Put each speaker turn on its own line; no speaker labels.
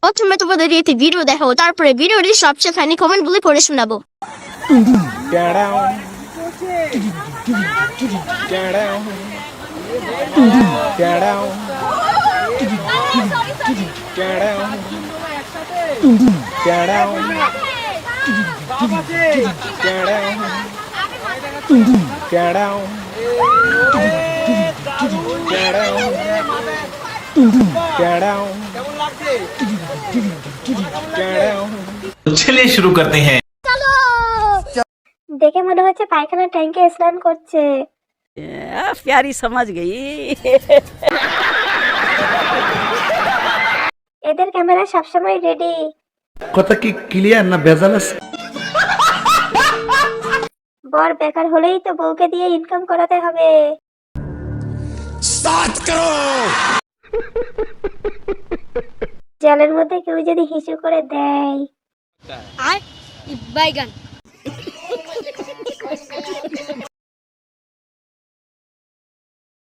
প্রথমে তোমাদের একটি ভিডিও দেখাবো, তারপরে ভিডিওটি সবচেয়ে ফানি কমেন্ট গুলি পড়ে শোনাবো।
चलिए शुरू करते हैं।
দেখে মনে হচ্ছে পায়খানা ট্যাঙ্কে স্নান করছে।
प्यारी समझ गई।
এদের ক্যামেরা সবসময় রেডি।
কথা কি ক্লিয়ার না ভেজাল আছে?
বর বেকার হলেই তো বউকে দিয়ে ইনকাম করাতে হবে। জলের মধ্যে কেউ যদি হিসু করে দেয়।
আর বাইগান